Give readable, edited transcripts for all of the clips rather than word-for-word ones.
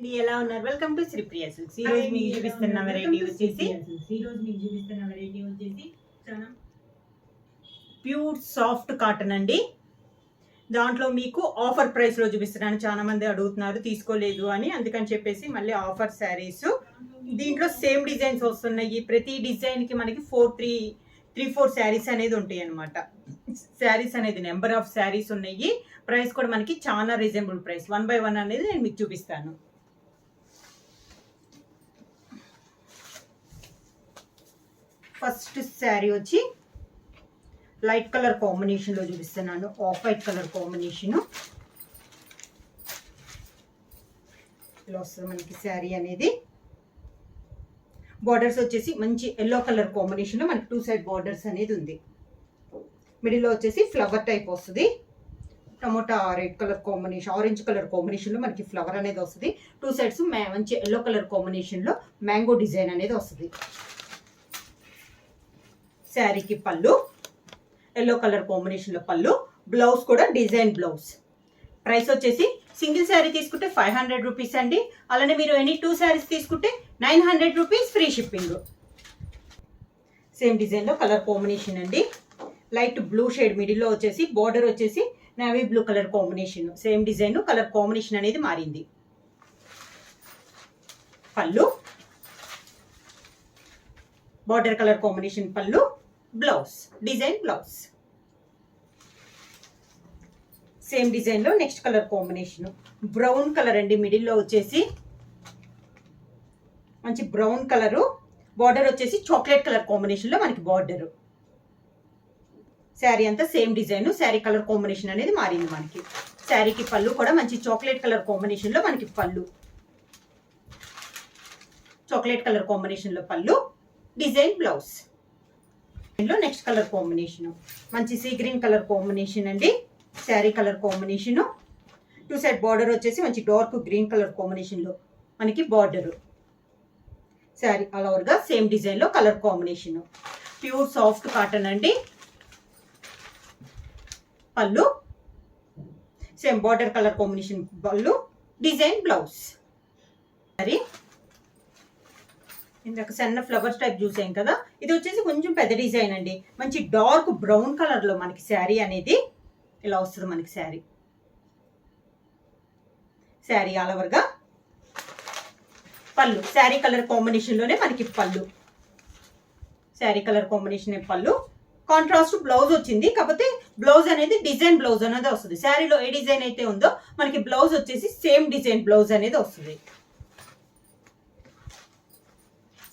ఎలా ఉన్నారు? Welcome to Sripriya silks. ఈ రోజు మీకు చూపిస్తున్న వెరైటీ వచ్చేసి చాలా ప్యూర్ సాఫ్ట్ కాటన్ అండి. దాంట్లో మీకు ఆఫర్ ప్రైస్ లో చూపిస్తున్నాను. చాలా మంది అడుగుతున్నారు తీసుకోలేదు అని, అందుకని చెప్పేసి మళ్ళీ ఆఫర్ శారీస్. దీంట్లో సేమ్ డిజైన్స్ వస్తున్నాయి. ప్రతి డిజైన్ కి మనకి 4 శారీస్ అనేది ఉంటాయి అనమాట. శారీస్ అనేది నెంబర్ ఆఫ్ శారీస్ ఉన్నాయి. ప్రైస్ కూడా మనకి చాలా రీజనబుల్ ప్రైస్. 1 by 1 అనేది నేను మీకు చూపిస్తాను. ఫస్ట్ శారీ వచ్చి లైట్ కలర్ కాంబినేషన్లో చూపిస్తున్నాను. ఆఫ్ వైట్ కలర్ కాంబినేషను ఇలా వస్తుంది మనకి శారీ అనేది. బార్డర్స్ వచ్చేసి మంచి ఎల్లో కలర్ కాంబినేషన్లో మనకి 2 సైడ్ బార్డర్స్ అనేది ఉంది. మిడిల్లో వచ్చేసి ఫ్లవర్ టైప్ వస్తుంది. Tomato red colour combination, orange colour కాంబినేషన్లో మనకి ఫ్లవర్ అనేది వస్తుంది. 2 సైడ్స్ మంచి ఎల్లో కలర్ కాంబినేషన్లో మ్యాంగో డిజైన్ అనేది వస్తుంది. శారీకి పళ్ళు ఎల్లో కలర్ కాంబినేషన్లో పళ్ళు, బ్లౌజ్ కూడా డిజైన్ బ్లౌజ్. ప్రైస్ వచ్చేసి సింగిల్ శారీ తీసుకుంటే 500 రూపీస్ అండి. అలానే మీరు ఎనీ 2 శారీస్ తీసుకుంటే 900 రూపీస్ ఫ్రీ షిప్పింగ్. సేమ్ డిజైన్లో కలర్ కాంబినేషన్ అండి. లైట్ బ్లూ షేడ్ మిడిల్లో వచ్చేసి బార్డర్ వచ్చేసి navy blue colour combination. Same design colour combination అనేది మారింది. పళ్ళు బార్డర్ కలర్ కాంబినేషన్ పళ్ళు, బ్లౌజ్ డిజైన్ బ్లౌజ్. సేమ్ డిజైన్లో next colour combination brown colour అండి. మిడిల్లో వచ్చేసి మంచి బ్రౌన్ కలరు, బార్డర్ వచ్చేసి చాక్లెట్ కలర్ కాంబినేషన్లో మనకి బార్డర్. శారీ అంతా same design, sari colour combination అనేది మారింది మనకి. శారీకి పళ్ళు కూడా మంచి చాక్లెట్ కలర్ కాంబినేషన్లో మనకి పళ్ళు, చాక్లెట్ కలర్ కాంబినేషన్లో పళ్ళు, design blouse. Next colour combination మంచి సీ గ్రీన్ కలర్ కాంబినేషన్ అండి. Sari colour combination 2 side border వచ్చేసి మంచి డార్క్ గ్రీన్ కలర్ కాంబినేషన్లో మనకి బార్డర్. శారీ ఆల్ ఓవర్గా సేమ్ డిజైన్లో colour combination. Pure soft cotton అండి. పళ్ళు సేమ్ బార్డర్ కలర్ కాంబినేషన్ పళ్ళు, డిజైన్ బ్లౌజ్. సరే ఇందాక సన్న ఫ్లవర్స్ టైప్ చూసాం కదా, ఇది వచ్చేసి కొంచెం పెద్ద డిజైన్ అండి. మంచి డార్క్ బ్రౌన్ కలర్లో మనకి శారీ అనేది ఇలా వస్తుంది మనకి శారీ. శారీ ఆల్ ఓవర్గా పళ్ళు శారీ కలర్ కాంబినేషన్లోనే మనకి పళ్ళు, శారీ కలర్ కాంబినేషన్ పళ్ళు. కాంట్రాస్ట్ బ్లౌజ్ వచ్చింది, కాకపోతే బ్లౌజ్ అనేది డిజైన్ బ్లౌజ్ అనేది వస్తుంది. శారీలో ఏ డిజైన్ అయితే ఉందో మనకి బ్లౌజ్ వచ్చేసి సేమ్ డిజైన్ బ్లౌజ్ అనేది వస్తుంది.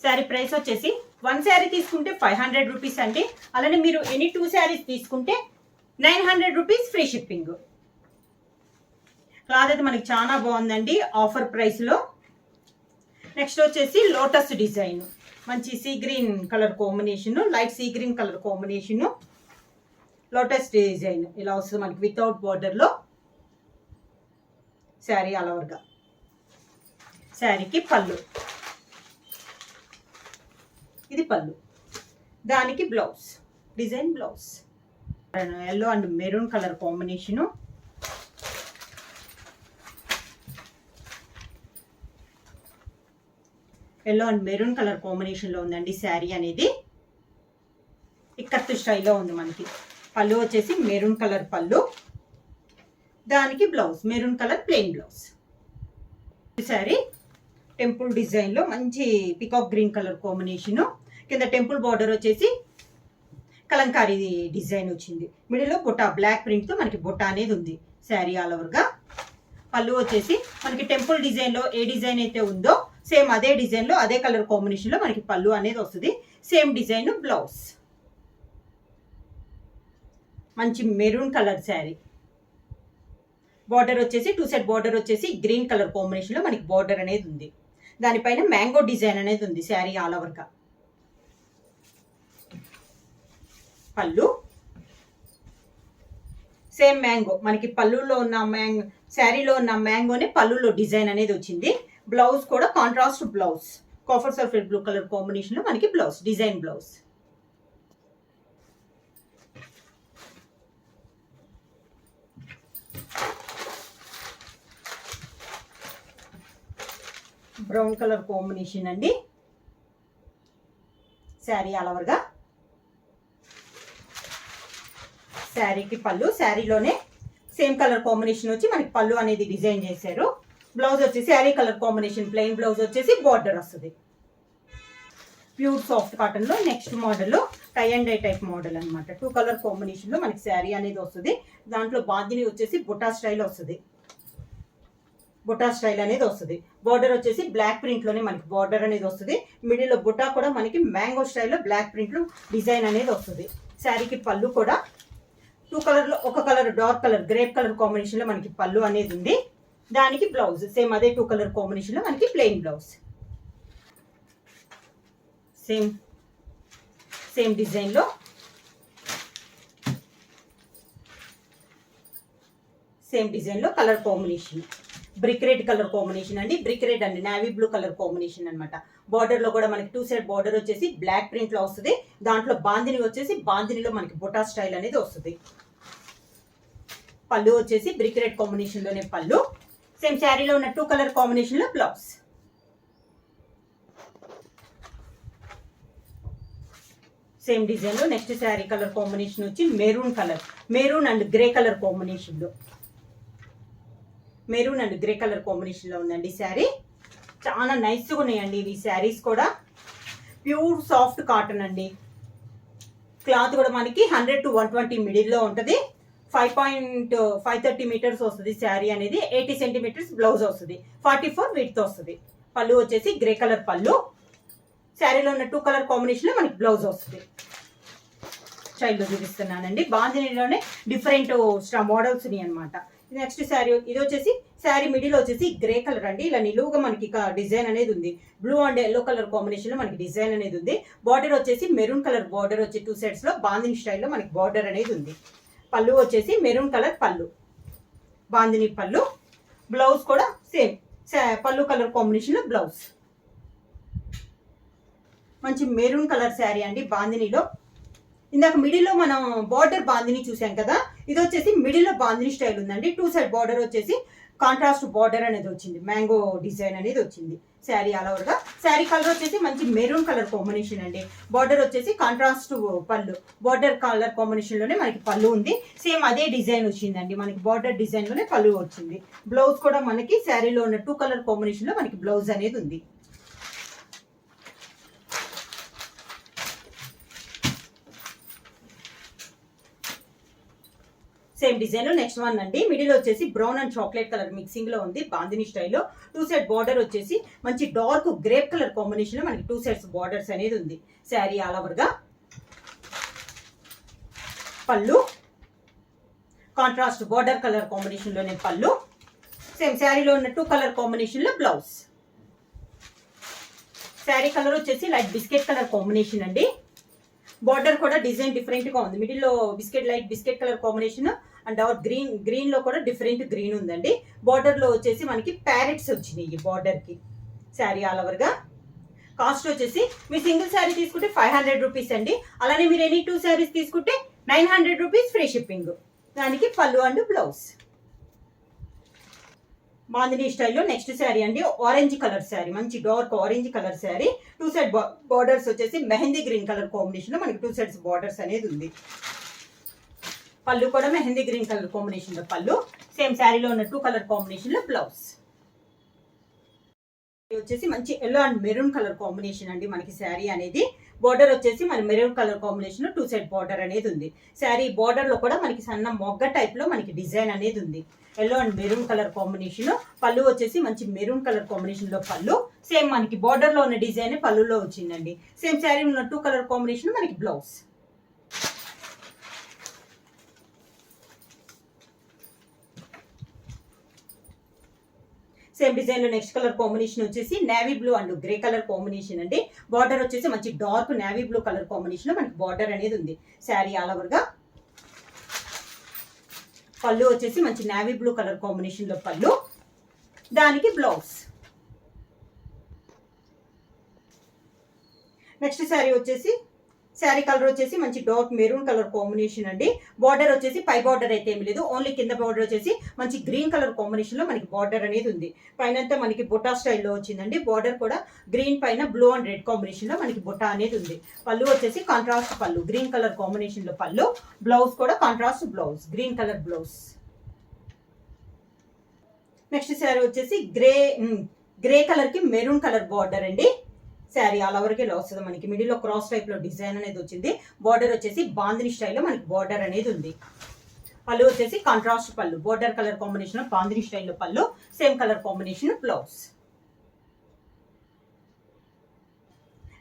శారీ ప్రైస్ వచ్చేసి 1 శారీ తీసుకుంటే 500 రూపీస్ అండి. అలానే మీరు ఎనీ 2 శారీస్ తీసుకుంటే 900 రూపీస్ ఫ్రీ షిప్పింగ్. క్లాత్ అయితే మనకి చాలా బాగుందండి ఆఫర్ ప్రైస్లో. నెక్స్ట్ వచ్చేసి లోటస్ డిజైన్, మంచి see green colour combination, light sea green colour combination, lotus design ఇలా వస్తుంది మనకి వితౌట్ బార్డర్లో. శారీ ఆల్ ఓవర్గా. శారీకి పళ్ళు, ఇది పళ్ళు, దానికి blouse design blouse. Yellow and maroon colour combination. Yellow and maroon colour కాంబినేషన్లో ఉందండి శారీ అనేది. ఇక్కత్తు స్టైల్లో ఉంది మనకి. పళ్ళు వచ్చేసి మెరూన్ కలర్ పళ్ళు, దానికి blouse maroon colour plain blouse. Sari temple డిజైన్లో మంచి పికాక్ గ్రీన్ కలర్ కాంబినేషను. కింద టెంపుల్ బార్డర్ వచ్చేసి కలంకారీ డిజైన్ వచ్చింది. మిడిల్లో బొటా బ్లాక్ ప్రింట్తో మనకి బొటా అనేది ఉంది. శారీ ఆల్ ఓవర్గా. పళ్ళు వచ్చేసి మనకి టెంపుల్ డిజైన్లో ఏ డిజైన్ అయితే ఉందో సేమ్ అదే డిజైన్లో అదే కలర్ కాంబినేషన్లో మనకి పళ్ళు అనేది వస్తుంది. Same design blouse. మంచి మెరూన్ కలర్ శారీ. బార్డర్ వచ్చేసి 2 సైడ్ బార్డర్ వచ్చేసి గ్రీన్ కలర్ కాంబినేషన్లో మనకి బార్డర్ అనేది ఉంది. దానిపైన మ్యాంగో డిజైన్ అనేది ఉంది శారీ ఆల్ ఓవర్గా. పళ్ళు సేమ్ మ్యాంగో మనకి పళ్ళులో ఉన్న శారీలో ఉన్న మ్యాంగోనే పళ్ళులో డిజైన్ అనేది వచ్చింది. బ్లౌజ్ కూడా contrast blouse, copper sulphate blue colour కాంబినేషన్లో మనకి blouse design blouse. Brown colour combination అండి. శారీ ఆల్ ఓవర్గా. శారీకి పళ్ళు, శారీలోనే సేమ్ కలర్ కాంబినేషన్ వచ్చి మనకి పళ్ళు అనేది డిజైన్ చేశారు. బ్లౌజ్ వచ్చేసి sari colour combination plain blouse వచ్చేసి బార్డర్ వస్తుంది. ప్యూర్ సాఫ్ట్ కాటన్ లో next model tie and dye type model అనమాట. 2 కలర్ కాంబినేషన్ లో మనకి శారీ అనేది వస్తుంది. దాంట్లో బాందిని వచ్చేసి బుటా స్టైల్ వస్తుంది. బుటా స్టైల్ అనేది వస్తుంది. బార్డర్ వచ్చేసి బ్లాక్ ప్రింట్ లోనే మనకి బార్డర్ అనేది వస్తుంది. మిడిల్ లో బుటా కూడా మనకి మ్యాంగో స్టైల్లో బ్లాక్ ప్రింట్ లో డిజైన్ అనేది వస్తుంది. శారీకి పళ్ళు కూడా 2 కలర్ లో ఒక colour dark colour grape colour combination లో మనకి పళ్ళు అనేది ఉంది. దానికి బ్లౌజ్ సేమ్ అదే 2 కలర్ కాంబినేషన్ లో మనకి ప్లెయిన్ బ్లౌజ్. సేమ్ డిజైన్ లో colour combination brick red colour combination అండి. బ్రిక్ రెడ్ అండి నావీ బ్లూ కలర్ కాంబినేషన్ అనమాట. బార్డర్ లో కూడా మనకి 2 సైడ్ బార్డర్ వచ్చేసి బ్లాక్ ప్రింట్ లో వస్తుంది. దాంట్లో బాందిని వచ్చేసి బాందినిలో మనకి బుటా స్టైల్ అనేది వస్తుంది. పళ్ళు వచ్చేసి బ్రిక్ రెడ్ కాంబినేషన్ లోనే పళ్ళు. సేమ్ శారీలో ఉన్న 2 కలర్ కాంబినేషన్ లో బ్లౌజ్. సేమ్ డిజైన్ లో నెక్స్ట్ శారీ కలర్ కాంబినేషన్ వచ్చి maroon and grey colour combination లో ఉందండి శారీ. చాలా నైస్గా ఉన్నాయండి ఇవి శారీస్ కూడా. ప్యూర్ సాఫ్ట్ కాటన్ అండి. క్లాత్ కూడా మనకి 100 to 120 మిడిల్లో ఉంటుంది. 5.530 మీటర్స్ వస్తుంది శారీ అనేది. 80 సెంటీమీటర్స్ బ్లౌజ్ వస్తుంది. 44 విడ్త్ వస్తుంది. పళ్ళు వచ్చేసి గ్రే కలర్ పళ్ళు. శారీలో ఉన్న 2 కలర్ కాంబినేషన్ లో మనకి బ్లౌజ్ వస్తుంది. స్టైల్ లో చూపిస్తున్నానండి. బాందినిలోనే డిఫరెంట్ మోడల్స్ ఉన్నాయి అనమాట. నెక్స్ట్ శారీ ఇది వచ్చేసి శారీ మిడిల్ వచ్చేసి గ్రే కలర్ అండి. ఇలా నిలువుగా మనకి డిజైన్ అనేది ఉంది. Blue and yellow colour combination లో మనకి డిజైన్ అనేది ఉంది. బార్డర్ వచ్చేసి మెరూన్ కలర్ బార్డర్ వచ్చి 2 సైడ్స్ లో బాందిని స్టైల్లో మనకి బార్డర్ అనేది ఉంది. పళ్ళు వచ్చేసి మెరూన్ కలర్ పళ్ళు, బాందిని పళ్ళు. బ్లౌజ్ కూడా సేమ్ పళ్ళు కలర్ కాంబినేషన్ లో బ్లౌజ్. మంచి మెరూన్ కలర్ శారీ అండి బాందినిలో. ఇందాక మిడిల్లో మనం బార్డర్ బాందిని చూసాం కదా. ఇది వచ్చేసి మిడిల్లో బాందిని స్టైల్ ఉందండి. 2 సైడ్ బార్డర్ వచ్చేసి కాంట్రాస్ట్ బార్డర్ అనేది వచ్చింది. మ్యాంగో డిజైన్ అనేది వచ్చింది శారీ ఆల్ ఓవర్ గా. శారీ కలర్ వచ్చేసి మంచి మెరూన్ కలర్ కాంబినేషన్ అండి. బార్డర్ వచ్చేసి కాంట్రాస్ట్ పళ్ళు, బార్డర్ కలర్ కాంబినేషన్ లోనే మనకి పళ్ళు ఉంది. సేమ్ అదే డిజైన్ వచ్చిందండి మనకి. బార్డర్ డిజైన్ లోనే పళ్ళు వచ్చింది. బ్లౌజ్ కూడా మనకి శారీలో ఉన్న 2 కలర్ కాంబినేషన్ లో మనకి బ్లౌజ్ అనేది ఉంది. సేమ్ డిజైన్ లో నెక్స్ట్ వన్ అండి. మిడిల్ వచ్చేసి brown and chocolate colour mixing లో ఉంది బాందిని స్టైల్లో. 2 సైడ్ బార్డర్ వచ్చేసి మంచి డార్క్ గ్రేప్ కలర్ కాంబినేషన్ లో మనకి 2 సైడ్స్ బార్డర్స్ అనేది ఉంది. శారీ ఆల్ ఓవర్ గా. పళ్ళు కాంట్రాస్ట్ బార్డర్ కలర్ కాంబినేషన్ లోనే పళ్ళు. సేమ్ శారీలో ఉన్న 2 కలర్ కాంబినేషన్ లో బ్లౌజ్. శారీ కలర్ వచ్చేసి లైట్ బిస్కెట్ కలర్ కాంబినేషన్ అండి. బార్డర్ కూడా డిజైన్ డిఫరెంట్ గా ఉంది. మిడిల్ లో light biscuit colour combination and green లో కూడా డిఫరెంట్ గ్రీన్ ఉందండి. బార్డర్ లో వచ్చేసి మనకి ప్యారెట్స్ వచ్చినాయి బార్డర్ కి. శారీ ఆల్ ఓవర్ గా. కాస్ట్ వచ్చేసి మీరు సింగిల్ శారీ తీసుకుంటే 500 రూపీస్ అండి. అలానే మీరు ఎనీ 2 శారీస్ తీసుకుంటే 900 రూపీస్ ఫ్రీ షిప్పింగ్. దానికి పళ్ళు అండ్ బ్లౌజ్. బాందిని స్టైల్లో నెక్స్ట్ శారీ అండి. ఆరెంజ్ కలర్ శారీ, మంచి dark orange colour sari. 2 side borders వచ్చేసి మెహందీ గ్రీన్ కలర్ కాంబినేషన్ లో మనకి 2 సైడ్స్ బార్డర్స్ అనేది ఉంది. పళ్ళు కూడా మెహందీ గ్రీన్ కలర్ కాంబినేషన్ లో పళ్ళు. సేమ్ శారీలో ఉన్న 2 కలర్ కాంబినేషన్ లో బ్లౌజ్. వచ్చేసి మంచి yellow and maroon colour combination అండి మనకి శారీ అనేది. బార్డర్ వచ్చేసి మన మెరూన్ కలర్ కాంబినేషన్ లో 2 సైడ్ బార్డర్ అనేది ఉంది. శారీ బార్డర్ లో కూడా మనకి సన్న మొగ్గ టైప్ లో మనకి డిజైన్ అనేది ఉంది. Yellow and maroon colour combination. పళ్ళు వచ్చేసి మంచి మెరూన్ కలర్ కాంబినేషన్ లో పళ్ళు. సేమ్ మనకి బార్డర్ లో ఉన్న డిజైన్ పళ్ళులో వచ్చిందండి. సేమ్ శారీ ఉన్న 2 కలర్ కాంబినేషన్ మనకి బ్లౌజ్. సేమ్ డిజైన్ లో నెక్స్ట్ కలర్ కాంబినేషన్ వచ్చేసి navy blue and grey colour combination అండి. బార్డర్ వచ్చేసి మంచి dark navy blue colour combination లో మనకి బార్డర్ అనేది ఉంది. శారీ ఆల్ ఓవర్ గా. పళ్ళు వచ్చేసి మంచి నేవీ బ్లూ కలర్ కాంబినేషన్ లో పళ్ళు. దానికి బ్లౌజ్. నెక్స్ట్ శారీ వచ్చేసి శారీ కలర్ వచ్చేసి మంచి డార్క్ మెరూన్ కలర్ కాంబినేషన్ అండి. బార్డర్ వచ్చేసి పై బార్డర్ అయితే ఏమి లేదు, ఓన్లీ కింద బార్డర్ వచ్చేసి మంచి గ్రీన్ కలర్ కాంబినేషన్ లో మనకి బార్డర్ అనేది ఉంది. పైన అంతా మనకి బుట్టా స్టైల్లో వచ్చిందండి. బార్డర్ కూడా గ్రీన్ పైన బ్లూ అండ్ రెడ్ కాంబినేషన్ లో మనకి బుట్టా అనేది ఉంది. పళ్ళు వచ్చేసి కాంట్రాస్ట్ పళ్ళు, గ్రీన్ కలర్ కాంబినేషన్ లో పళ్ళు. బ్లౌజ్ కూడా contrast blouse, green colour blouse. Next sari వచ్చేసి గ్రే కలర్ కి మెరూన్ కలర్ బార్డర్ అండి. శారీ ఆల్ ఓవర్కి ఇలా వస్తుంది మనకి. మిడిల్లో క్రాస్ టైప్ లో డిజైన్ అనేది వచ్చింది. బార్డర్ వచ్చేసి బాందిని స్టైల్లో మనకి బార్డర్ అనేది ఉంది. పళ్ళు వచ్చేసి కాంట్రాస్ట్ పళ్ళు, బార్డర్ కలర్ కాంబినేషన్ బాందిని స్టైల్లో పళ్ళు, same colour combination blouse.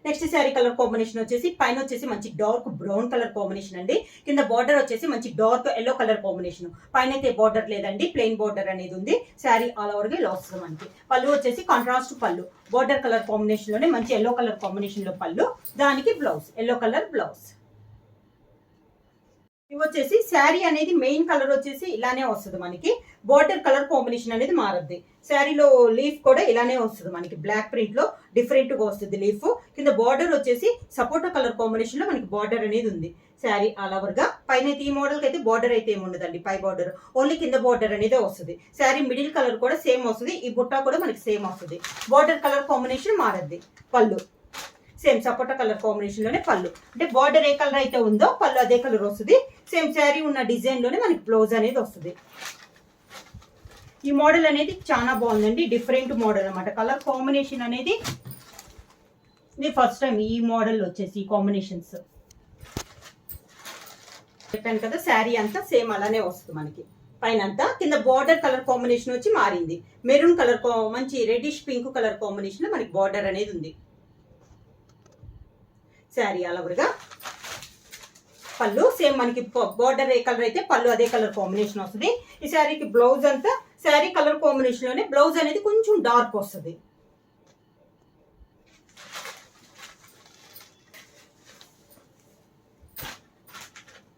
Next sari colour combination వచ్చేసి పైన వచ్చేసి మంచి డార్క్ బ్రౌన్ కలర్ కాంబినేషన్ అండి. కింద బార్డర్ వచ్చేసి మంచి డార్క్ ఎల్లో కలర్ కాంబినేషన్. పైన అయితే బార్డర్ లేదండి, ప్లెయిన్ బార్డర్ అనేది ఉంది. శారీ ఆల్ ఓవర్ గా ఇలా వస్తుంది మనకి. పళ్ళు వచ్చేసి కాంట్రాస్ట్ పళ్ళు, బార్డర్ కలర్ కాంబినేషన్ లోనే మంచి ఎల్లో కలర్ కాంబినేషన్ లో పళ్ళు, దానికి బ్లౌజ్ ఎల్లో కలర్ బ్లౌజ్. ఇవి వచ్చేసి శారీ అనేది మెయిన్ కలర్ వచ్చేసి ఇలానే వస్తుంది మనకి. బార్డర్ కలర్ కాంబినేషన్ అనేది మారద్ది. శారీలో లీఫ్ కూడా ఇలానే వస్తుంది మనకి, బ్లాక్ ప్రింట్ లో డిఫరెంట్ గా వస్తుంది లీఫ్. కింద బార్డర్ వచ్చేసి సపోటా కలర్ కాంబినేషన్ లో మనకి బార్డర్ అనేది ఉంది. శారీ ఆల్ ఓవర్ గా పైన ఈ మోడల్ కి అయితే బార్డర్ అయితే ఏమి ఉండదండి, పై బార్డర్ ఓన్లీ కింద బార్డర్ అనేది వస్తుంది. శారీ మిడిల్ కలర్ కూడా సేమ్ వస్తుంది, ఈ బుట్టా కూడా మనకి సేమ్ వస్తుంది. బార్డర్ కలర్ కాంబినేషన్ మారద్ది. పళ్ళు సేమ్ సపోటా కలర్ కాంబినేషన్ లోనే పళ్ళు, అంటే బార్డర్ ఏ కలర్ అయితే ఉందో పళ్ళు అదే కలర్ వస్తుంది. సేమ్ శారీ ఉన్న డిజైన్ లోనే మనకి బ్లౌజ్ అనేది వస్తుంది. ఈ మోడల్ అనేది చాలా బాగుందండి, డిఫరెంట్ మోడల్ అనమాట. కలర్ కాంబినేషన్ అనేది ఇది ఫస్ట్ టైం ఈ మోడల్ వచ్చేసి ఈ కాంబినేషన్స్ చెప్పాను కదా. శారీ అంతా సేమ్ అలానే వస్తుంది మనకి. పైన అంతా కింద బార్డర్ కలర్ కాంబినేషన్ వచ్చి మారింది. మెరూన్ కలర్ మంచి రెడ్డిష్ పింక్ కలర్ కాంబినేషన్ లో మనకి బార్డర్ అనేది ఉంది. శారీ ఆల్ ఓవర్ గా పళ్ళు సేమ్ మనకి బార్డర్ ఏ కలర్ అయితే పళ్ళు అదే కలర్ కాంబినేషన్ వస్తుంది. ఈ శారీకి బ్లౌజ్ అంతా శారీ కలర్ కాంబినేషన్ లోనే బ్లౌజ్ అనేది కొంచెం డార్క్ వస్తుంది.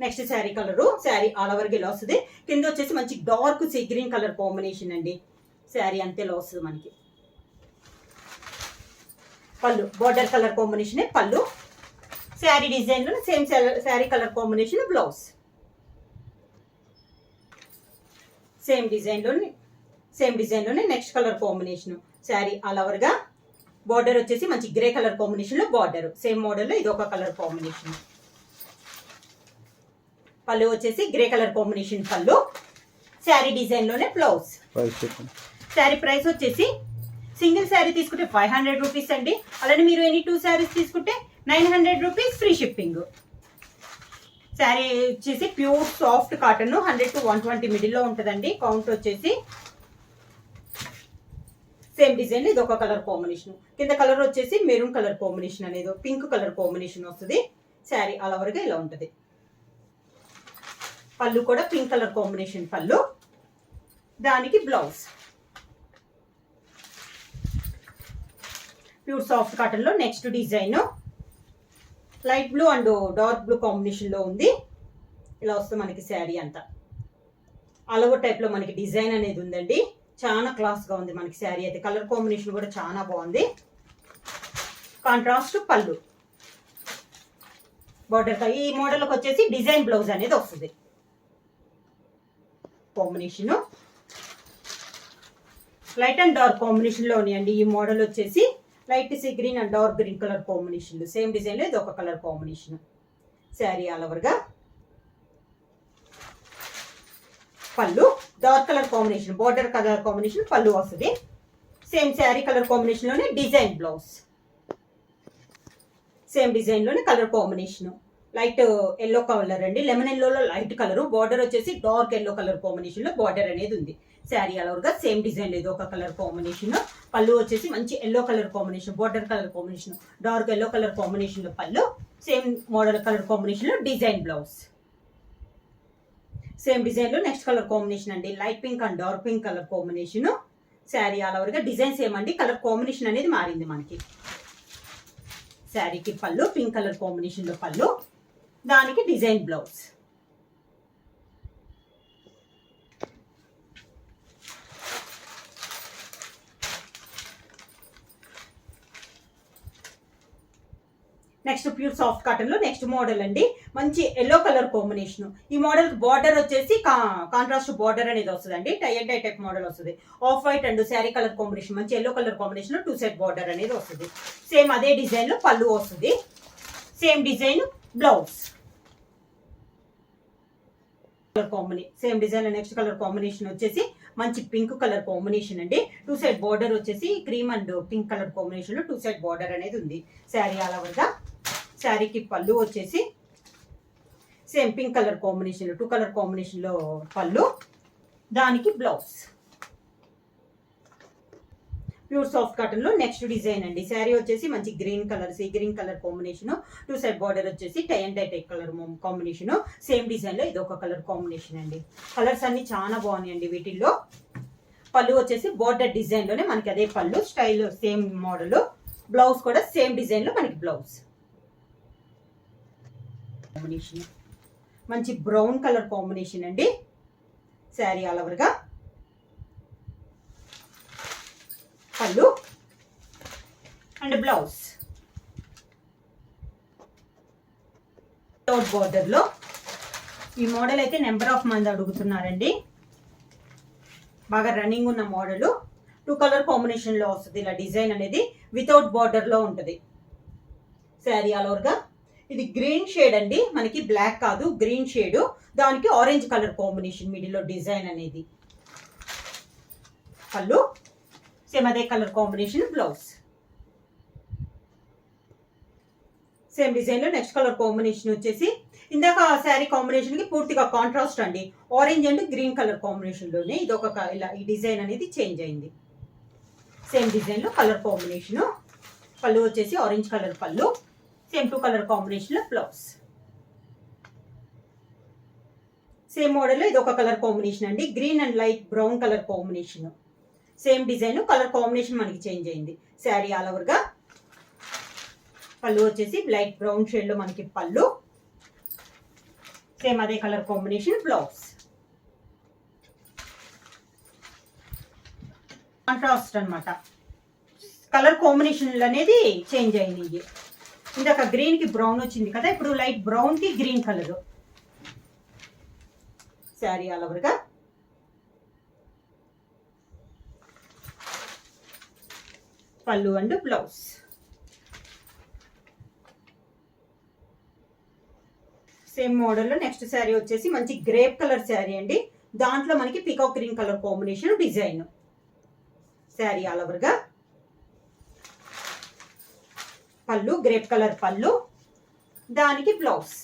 Next sari colour sari all over గా ఇలా వస్తుంది. కింద వచ్చేసి మంచి dark sea green colour combination అండి. శారీ అంతేలా వస్తుంది మనకి. పళ్ళు బార్డర్ కలర్ కాంబినేషన్ పళ్ళు, శారీ డిజైన్ లో same sari colour combination blouse. Same design లోనే next colour combination. Sari all over గా బార్డర్ వచ్చేసి మంచి గ్రే కలర్ కాంబినేషన్ లో బార్డర్, సేమ్ మోడల్ లో ఇది ఒక కలర్ కాంబినేషన్. పళ్ళు వచ్చేసి గ్రే కలర్ కాంబినేషన్ పళ్ళు, శారీ డిజైన్ లోనే బ్లౌజ్. శారీ ప్రైస్ వచ్చేసి సింగిల్ శారీ తీసుకుంటే 500 రూపీస్ అండి. అలానే మీరు ఎనీ 2 శారీస్ తీసుకుంటే 900 రూపీస్ ఫ్రీ షిప్పింగ్. శారీ వచ్చేసి ప్యూర్ సాఫ్ట్ కాటన్ 100 to 120 మిడిల్లో ఉంటుందండి. కౌంట్ వచ్చేసి సేమ్ డిజైన్ ఇది ఒక కలర్ కాంబినేషన్. కింద కలర్ వచ్చేసి మెరూన్ కలర్ కాంబినేషన్ అనేది పింక్ కలర్ కాంబినేషన్ వస్తుంది. శారీ ఆల్ ఓవర్ గా ఇలా ఉంటుంది. పళ్ళు కూడా పింక్ కలర్ కాంబినేషన్ పళ్ళు, దానికి బ్లౌజ్. ప్యూర్ సాఫ్ట్ కాటన్ లో next design light blue and dark blue combination లో ఉంది. ఇలా వస్తుంది మనకి శారీ అంతా. ఆల్ ఓవర్ టైప్ లో మనకి డిజైన్ అనేది ఉందండి. చాలా క్లాస్ గా ఉంది మనకి శారీ అయితే. కలర్ కాంబినేషన్ కూడా చాలా బాగుంది. కాంట్రాస్ట్ పళ్ళు, బార్డర్ ఈ మోడల్ వచ్చేసి డిజైన్ బ్లౌజ్ అనేది వస్తుంది. Combination light and dark combination లో ఉన్నాయండి. ఈ మోడల్ వచ్చేసి light sea green and dark green colour combination, same design లో ఇది ఒక colour combination. Sari all over గా పళ్ళు dark colour combination, border colour combination పళ్ళు వస్తుంది. సేమ్ శారీ కలర్ కాంబినేషన్ లోనే డిజైన్ బ్లౌజ్, సేమ్ డిజైన్ లోనే colour combination light yellow colour అండి, లెమన్ ఎల్లోలో లైట్ కలర్, బార్డర్ వచ్చేసి డార్క్ ఎల్లో కలర్ కాంబినేషన్ లో బార్డర్ అనేది ఉంది. శారీ ఆల్ ఓవర్ గా సేమ్ డిజైన్ లేదు ఒక కలర్ కాంబినేషన్. పళ్ళు వచ్చేసి మంచి yellow colour combination, border colour combination dark yellow colour combination లో పళ్ళు, సేమ్ మోడల్ కలర్ కాంబినేషన్ లో డిజైన్ బ్లౌజ్. సేమ్ డిజైన్ లో నెక్స్ట్ కలర్ కాంబినేషన్ అండి, light pink and dark pink colour combination. Sari all over గా design same అండి, colour combination అనేది మారింది మనకి. శారీకి పళ్ళు పింక్ కలర్ కాంబినేషన్ లో పళ్ళు, దానికి design blouse. Next pure soft cotton లో నెక్స్ట్ మోడల్ అండి, మంచి ఎల్లో కలర్ కాంబినేషన్. ఈ మోడల్ బార్డర్ వచ్చేసి కాంట్రాస్ట్ బార్డర్ అనేది వస్తుంది, tie and dye type model వస్తుంది. Off white and sari colour combination, మంచి ఎల్లో కలర్ కాంబినేషన్ లో 2 సైడ్ బార్డర్ అనేది వస్తుంది. సేమ్ అదే డిజైన్ లో పళ్ళు వస్తుంది, same design blouse. Same design next colour combination వచ్చేసి మంచి పింక్ కలర్ కాంబినేషన్ అండి. 2 సైడ్ బార్డర్ వచ్చేసి cream and pink colour combination లో 2 సైడ్ బార్డర్ అనేది ఉంది. శారీ ఆల్ ఓవర్ గా. శారీకి పళ్ళు వచ్చేసి same pink colour combination, 2 colour combination లో పళ్ళు, దానికి బ్లౌజ్. ప్యూర్ సాఫ్ట్ కాటన్ లో నెక్స్ట్ డిజైన్ అండి. శారీ వచ్చేసి మంచి green colour, sea green colour combination, 2 side border వచ్చేసి tie and dye type colour combination. Same design లో ఇది ఒక కలర్ కాంబినేషన్ అండి. కలర్స్ అన్ని చాలా బాగున్నాయండి వీటిల్లో. పళ్ళు వచ్చేసి బార్డర్ డిజైన్ లోనే మనకి అదే పళ్ళు స్టైల్, సేమ్ మోడల్. బ్లౌజ్ కూడా సేమ్ డిజైన్ లో మనకి బ్లౌజ్. కాంబినేషన్ మంచి బ్రౌన్ కలర్ కాంబినేషన్ అండి. శారీ ఆల్ ఓవర్ గా. పళ్ళు అండ్ బ్లౌజ్ వితౌట్ బార్డర్ లో. ఈ మోడల్ అయితే నెంబర్ ఆఫ్ మంది అడుగుతున్నారండి, బాగా రన్నింగ్ ఉన్న మోడల్. 2 కలర్ కాంబినేషన్ లో వస్తుంది. ఇలా డిజైన్ అనేది వితౌట్ బార్డర్ లో ఉంటుంది. శారీ ఆల్ ఓవర్ గా. ఇది గ్రీన్ షేడ్ అండి, మనకి బ్లాక్ కాదు, గ్రీన్ షేడ్, దానికి ఆరెంజ్ కలర్ కాంబినేషన్ మిడిల్ లో డిజైన్ అనేది. పళ్ళు సేమ్ అదే colour combination blouse. Same design లో నెక్స్ట్ కలర్ కాంబినేషన్ వచ్చేసి ఇందాక శారీ కాంబినేషన్ కి పూర్తిగా కాంట్రాస్ట్ అండి, orange and green colour combination లోనే ఇది ఒక ఇలా ఈ డిజైన్ అనేది చేంజ్ అయింది. సేమ్ డిజైన్ లో కలర్ కాంబినేషన్. పళ్ళు వచ్చేసి ఆరెంజ్ కలర్ పళ్ళు, సేమ్ 2 కలర్ కాంబినేషన్ లో బ్లౌజ్. సేమ్ మోడల్ లో ఇది ఒక కలర్ కాంబినేషన్ అండి, green and light brown colour combination. Same design, colour combination మనకి చేంజ్ అయింది. శారీ ఆల్ ఓవర్ గా. పళ్ళు వచ్చేసి లైట్ బ్రౌన్ షేడ్ లో మనకి పళ్ళు, సేమ్ అదే కలర్ కాంబినేషన్ బ్లౌజ్. కాంట్రాస్ట్ అన్నమాట, కలర్ కాంబినేషన్ అనేది చేంజ్ అయింది. ఇందాక గ్రీన్ కి బ్రౌన్ వచ్చింది కదా, ఇప్పుడు లైట్ బ్రౌన్ కి green colour. Sari all over గా. పళ్ళు అండ్ బ్లౌజ్. సేమ్ మోడల్ లో నెక్స్ట్ శారీ వచ్చేసి మంచి గ్రేప్ కలర్ శారీ అండి, దాంట్లో మనకి peacock green colour combination design. Sari all over గా. పళ్ళు గ్రేప్ కలర్ పళ్ళు, దానికి బ్లౌజ్.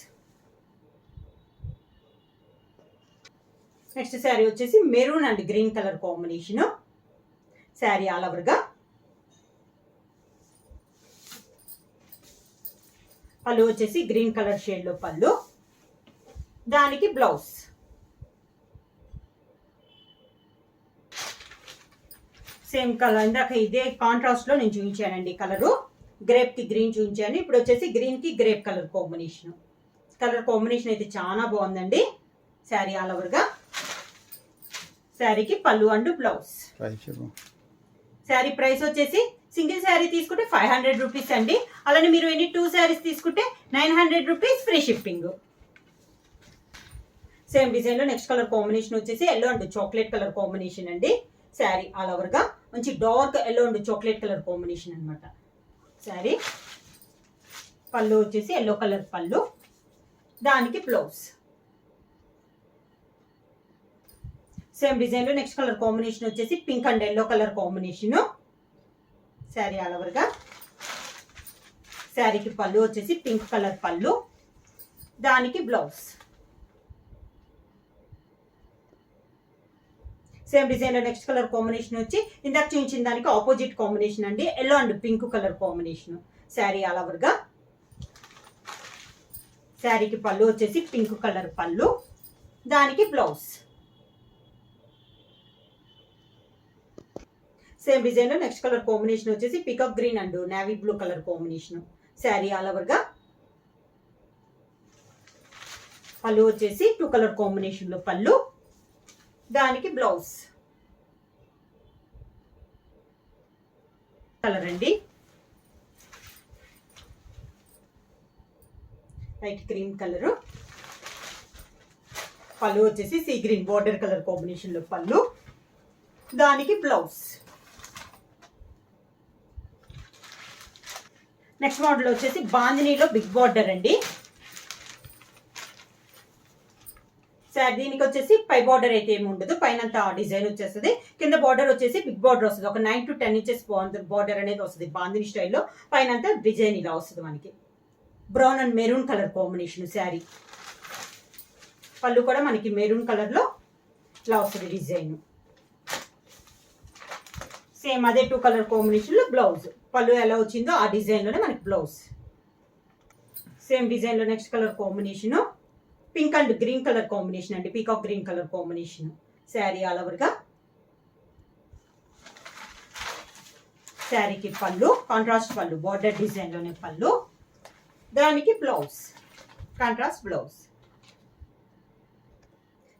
నెక్స్ట్ శారీ వచ్చేసి maroon and green colour combination. Sari all over గా. పళ్ళు వచ్చేసి గ్రీన్ కలర్ షేడ్ లో పళ్ళు, దానికి బ్లౌజ్. సేమ్ కలర్, ఇందాక ఇదే కాంట్రాస్ట్ లో నేను చూపించానండి కలరు. గ్రేప్ కి గ్రీన్ చూపించాను, ఇప్పుడు వచ్చేసి గ్రీన్ కి grape colour combination. Colour combination అయితే చాలా బాగుందండి. శారీ ఆల్ ఓవర్ గా. శారీకి పళ్ళు అండ్ బ్లౌజ్. శారీ ప్రైస్ వచ్చేసి సింగిల్ శారీ తీసుకుంటే 500 రూపీస్ అండి, అలానే మీరు ఎన్ని 2 శారీస్ తీసుకుంటే 900 rupees free shipping. Same design లో నెక్స్ట్ కలర్ కాంబినేషన్ వచ్చేసి yellow and chocolate colour combination అండి. శారీ ఆల్ ఓవర్ గా మంచి dark yellow and chocolate colour combination అనమాట. శారీ పళ్ళు వచ్చేసి ఎల్లో కలర్ పళ్ళు, దానికి బ్లౌజ్. సేమ్ డిజైన్ లో నెక్స్ట్ కలర్ కాంబినేషన్ వచ్చేసి pink and yellow colour combination. Sari all over గా. శారీకి పళ్ళు వచ్చేసి పింక్ కలర్ పళ్ళు, దానికి బ్లౌజ్. సేమ్ డిజైన్ లో నెక్స్ట్ కలర్ కాంబినేషన్ వచ్చి ఇందాక చూపించిన దానికి ఆపోజిట్ కాంబినేషన్ అండి, yellow and pink colour combination. Sari all over గా. శారీకి పళ్ళు వచ్చేసి పింక్ కలర్ పళ్ళు, దానికి బ్లౌజ్. సేమ్ డిజైన్ లో నెక్స్ట్ కలర్ కాంబినేషన్ వచ్చేసి peacock green and navy blue colour combination. Sari all over గా. పళ్ళు వచ్చేసి 2 కలర్ కాంబినేషన్ లో పళ్ళు, దానికి బ్లౌజ్. కలర్ అండి. Light cream colour. పళ్ళు వచ్చేసి సీ గ్రీన్ బార్డర్ కలర్ కాంబినేషన్లో పళ్ళు, దానికి బ్లౌజ్. నెక్స్ట్ మోడల్ వచ్చేసి బాందినీలో బిగ్ బార్డర్ అండి. సార్ దీనికి వచ్చేసి పై బార్డర్ అయితే ఏమి ఉండదు, పైన డిజైన్ వచ్చేస్తుంది. కింద బార్డర్ వచ్చేసి బిగ్ బార్డర్ వస్తుంది, ఒక 9 to 10 ఇంచెస్ బార్డర్ అనేది వస్తుంది బాందిని స్టైల్లో. పైన డిజైన్ ఇలా వస్తుంది మనకి. Brown and maroon colour combination sari. పళ్ళు కూడా మనకి మెరూన్ కలర్లో ఇలా వస్తుంది డిజైన్. సేమ్ అదే 2 కలర్ కాంబినేషన్లో బ్లౌజ్. పళ్ళు ఎలా వచ్చిందో ఆ డిజైన్లోనే మనకి బ్లౌజ్. సేమ్ డిజైన్లో next colour combination pink and green colour combination అండి, peacock green colour combination. Sari all ఓవర్గా. శారీకి పళ్ళు కాంట్రాస్ట్ పళ్ళు, బార్డర్ డిజైన్లోనే పళ్ళు, దానికి బ్లౌజ్ కాంట్రాస్ట్ బ్లౌజ్.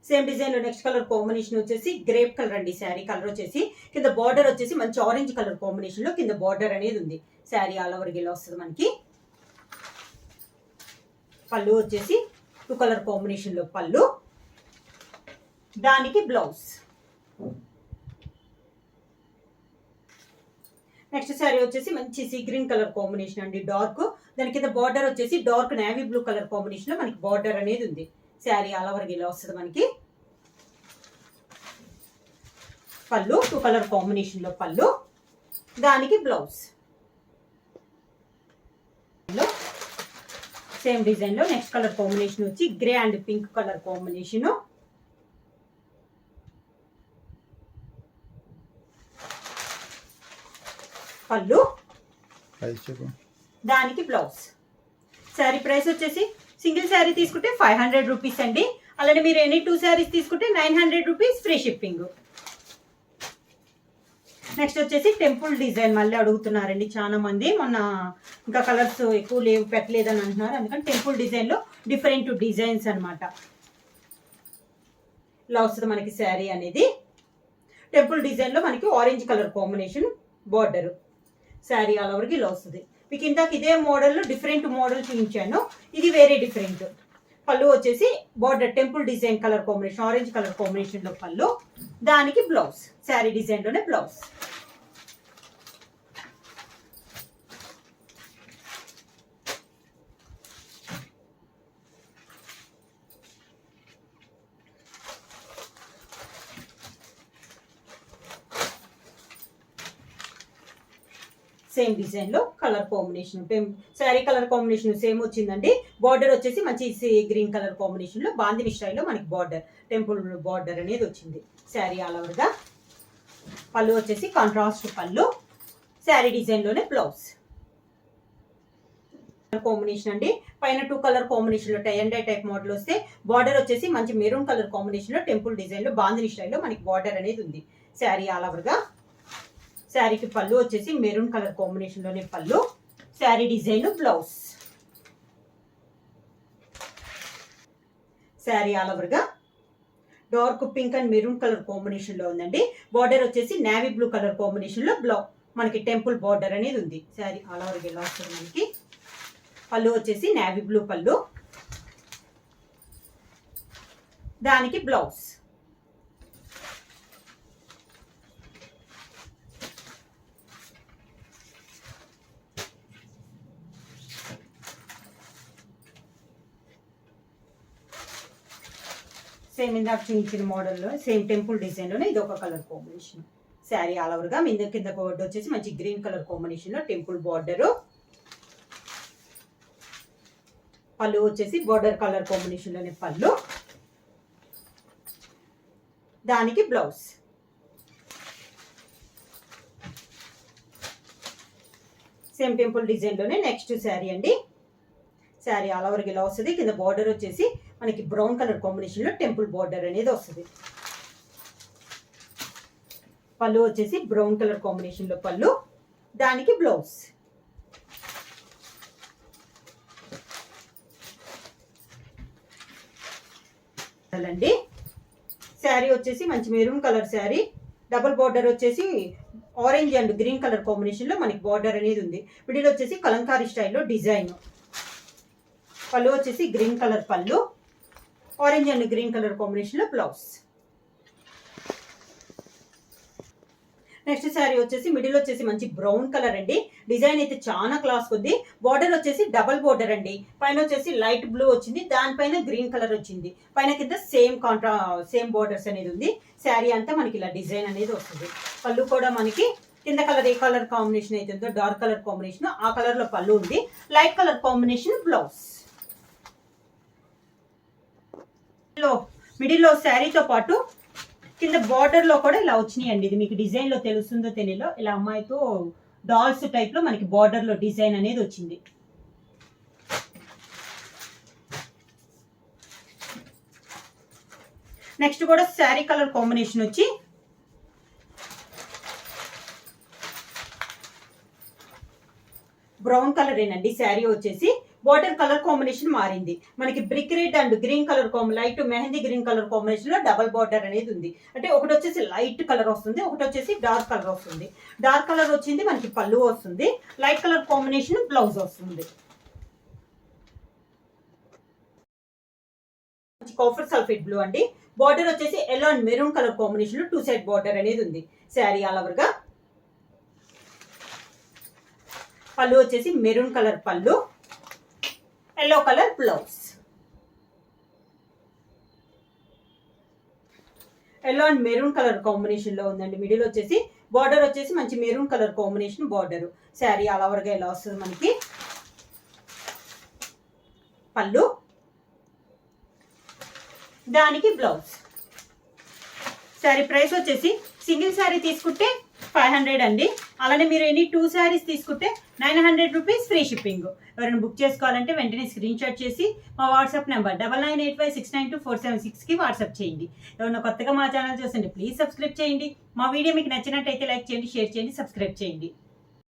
సేమ్ డిజైన్లో నెక్స్ట్ కలర్ కాంబినేషన్ వచ్చేసి గ్రేప్ కలర్ అండి. శారీ కలర్ వచ్చేసి కింద బార్డర్ వచ్చేసి మంచి ఆరెంజ్ కలర్ కాంబినేషన్లో కింద బార్డర్ అనేది ఉంది. శారీ ఆల్ ఓవర్ ఇలా వస్తుంది మనకి. పళ్ళు వచ్చేసి 2 కలర్ కాంబినేషన్లో పళ్ళు, దానికి బ్లౌజ్. నెక్స్ట్ శారీ వచ్చేసి మంచి సీ గ్రీన్ కలర్ కాంబినేషన్ అండి, డార్క్. దాని కింద బార్డర్ వచ్చేసి డార్క్ నేవీ బ్లూ కలర్ కాంబినేషన్లో మనకి బార్డర్ అనేది ఉంది. శారీ ఆల్ ఓవర్ ఇలా వస్తుంది మనకి. పళ్ళు 2 కలర్ కాంబినేషన్లో పళ్ళు, దానికి బ్లౌజ్. సేమ్ డిజైన్లో నెక్స్ట్ కలర్ కాంబినేషన్ వచ్చి grey and pink colour combination. పళ్ళు, దానికి బ్లౌజ్. శారీ ప్రైస్ వచ్చేసి సింగిల్ శారీ తీసుకుంటే 500 రూపీస్ అండి. అలానే మీరు ఎనీ 2 శారీస్ తీసుకుంటే 900 రూపీస్ ఫ్రీ షిప్పింగ్. నెక్స్ట్ వచ్చేసి టెంపుల్ డిజైన్ మళ్ళీ అడుగుతున్నారండి చాలా మంది. మొన్న ఇంకా కలర్స్ ఎక్కువ లేవు పెట్టలేదని అంటున్నారు, అందుకని టెంపుల్ డిజైన్లో డిఫరెంట్ డిజైన్స్ అనమాట. ఇలా వస్తుంది మనకి శారీ అనేది. టెంపుల్ డిజైన్లో మనకి orange colour combination border. Sari all ఓవర్కి ఇలా వస్తుంది. మీకు ఇందాక ఇదే మోడల్లో డిఫరెంట్ మోడల్ చూపించాను, ఇది వేరే డిఫరెంట్. పళ్ళు వచ్చేసి border temple design colour combination, orange colour కాంబినేషన్లో పళ్ళు, దానికి బ్లౌజ్. శారీ డిజైన్లోనే బ్లౌజ్. సేమ్ డిజైన్లో colour combination, sari colour combination same వచ్చిందండి. బార్డర్ వచ్చేసి మంచి గ్రీన్ కలర్ కాంబినేషన్లో బాందిని స్టైల్లో మనకి బార్డర్ టెంపుల్ బార్డర్ అనేది వచ్చింది. శారీ ఆల్ ఓవర్గా. పళ్ళు వచ్చేసి కాంట్రాస్ట్ పళ్ళు, శారీ డిజైన్లోనే బ్లౌజ్. కాంబినేషన్ అండి. పైన 2 కలర్ కాంబినేషన్లో tie and dye type model వస్తే బార్డర్ వచ్చేసి మంచి మెరూన్ కలర్ కాంబినేషన్లో టెంపుల్ డిజైన్లో బాందిని స్టైల్లో మనకి బార్డర్ అనేది ఉంది. శారీ ఆల్ ఓవర్గా. శారీకి పళ్ళు వచ్చేసి మెరూన్ కలర్ కాంబినేషన్లోనే పళ్ళు, sari design blouse. Sari all ఓవర్గా dark pink and maroon colour కాంబినేషన్లో ఉందండి. బార్డర్ వచ్చేసి నేవీ బ్లూ కలర్ కాంబినేషన్లో మనకి టెంపుల్ బార్డర్ అనేది ఉంది. శారీ ఆల్ ఓవర్గా ఇలా వస్తుంది మనకి. పళ్ళు వచ్చేసి నేవీ బ్లూ పళ్ళు, దానికి బ్లౌజ్. సేమ్ ఇందాక చూపించిన మోడల్లో సేమ్ టెంపుల్ డిజైన్లోనే ఇది ఒక కలర్ కాంబినేషన్. శారీ ఆల్ ఓవర్గా కింద బార్డర్ వచ్చేసి మంచి గ్రీన్ కలర్ కాంబినేషన్లో టెంపుల్ బార్డరు. పళ్ళు వచ్చేసి బార్డర్ కలర్ కాంబినేషన్లోనే పళ్ళు, దానికి బ్లౌజ్. సేమ్ టెంపుల్ డిజైన్లోనే నెక్స్ట్ శారీ అండి. శారీ ఆల్ ఓవర్కి ఇలా వస్తుంది. కింద బార్డర్ వచ్చేసి మనకి బ్రౌన్ కలర్ కాంబినేషన్లో టెంపుల్ బార్డర్ అనేది వస్తుంది. పళ్ళు వచ్చేసి బ్రౌన్ కలర్ కాంబినేషన్లో పళ్ళు, దానికి బ్లౌజ్. అండి శారీ వచ్చేసి మంచి maroon colour sari, double border వచ్చేసి ఆరెంజ్ అండ్ గ్రీన్ కలర్ కాంబినేషన్లో మనకి బార్డర్ అనేది ఉంది. మిడిల్ వచ్చేసి కలంకారీ స్టైల్లో డిజైన్. పళ్ళు వచ్చేసి గ్రీన్ కలర్ పళ్ళు, ఆరెంజ్ అండ్ గ్రీన్ కలర్ కాంబినేషన్లో బ్లౌజ్. నెక్స్ట్ శారీ వచ్చేసి మిడిల్ వచ్చేసి మంచి బ్రౌన్ కలర్ అండి. డిజైన్ అయితే చాలా క్లాస్ ఉంది. బార్డర్ వచ్చేసి డబల్ బార్డర్ అండి. పైన వచ్చేసి లైట్ బ్లూ వచ్చింది, దానిపైన గ్రీన్ కలర్ వచ్చింది. పైన కింద సేమ్ బార్డర్స్ అనేది ఉంది. శారీ అంతా మనకి ఇలా డిజైన్ అనేది వస్తుంది. పళ్ళు కూడా మనకి కింద కలర్ ఏ కలర్ కాంబినేషన్ అయితే ఉందో డార్క్ కలర్ కాంబినేషన్ ఆ కలర్ లో పళ్ళు ఉంది. Light colour combination blouse. మిడిల్లో శారీతో పాటు కింద బార్డర్ లో కూడా ఇలా వచ్చినాయి అండి. ఇది మీకు డిజైన్ లో తెలుస్తుందో తెలియలో ఇలా అమ్మాయితో డాల్స్ టైప్ లో మనకి బార్డర్ లో డిజైన్ అనేది వచ్చింది. నెక్స్ట్ కూడా శారీ కలర్ కాంబినేషన్ వచ్చి బ్రౌన్ కలర్ ఏనండి. శారీ వచ్చేసి బార్డర్ కలర్ కాంబినేషన్ మారింది. మనకి brick red and green colour light mehndi green colour combination లో డబల్ బార్డర్ అనేది ఉంది. అంటే ఒకటి వచ్చేసి లైట్ కలర్ వస్తుంది, ఒకటి వచ్చేసి డార్క్ కలర్ వస్తుంది. డార్క్ కలర్ వచ్చింది మనకి పళ్ళు వస్తుంది, లైట్ కలర్ కాంబినేషన్ బ్లౌజ్ వస్తుంది. కాఫర్ సల్ఫేట్ బ్లూ అండి. బార్డర్ వచ్చేసి yellow and maroon colour combination లో 2 సైడ్ బార్డర్ అనేది ఉంది. శారీ ఆల్ ఓవర్ గా పళ్ళు వచ్చేసి మెరూన్ కలర్ పళ్ళు, yellow colour blouse. Yellow and maroon colour combination లో ఉందండి. మిడిల్ వచ్చేసి బార్డర్ వచ్చేసి మంచి maroon colour combination border. Sari all over గా ఇలా వస్తుంది మనకి. పళ్ళు, దానికి బ్లౌజ్. శారీ ప్రైస్ వచ్చేసి సింగిల్ శారీ తీసుకుంటే 500 అండి. అలానే మీరు ఎనీ 2 శారీస్ తీసుకుంటే 900 రూపీస్ ఫ్రీ షిప్పింగ్. ఎవరైనా బుక్ చేసుకోవాలంటే వెంటనే స్క్రీన్ షాట్ చేసి మా వాట్సాప్ నెంబర్ 9985692476కి వాట్సాప్ చేయండి. ఎవరైనా కొత్తగా మా ఛానల్ చూసండి ప్లీజ్ సబ్స్క్రైబ్ చేయండి. మా వీడియో మీకు నచ్చినట్టయితే లైక్ చేయండి, షేర్ చేయండి, సబ్స్క్రైబ్ చేయండి.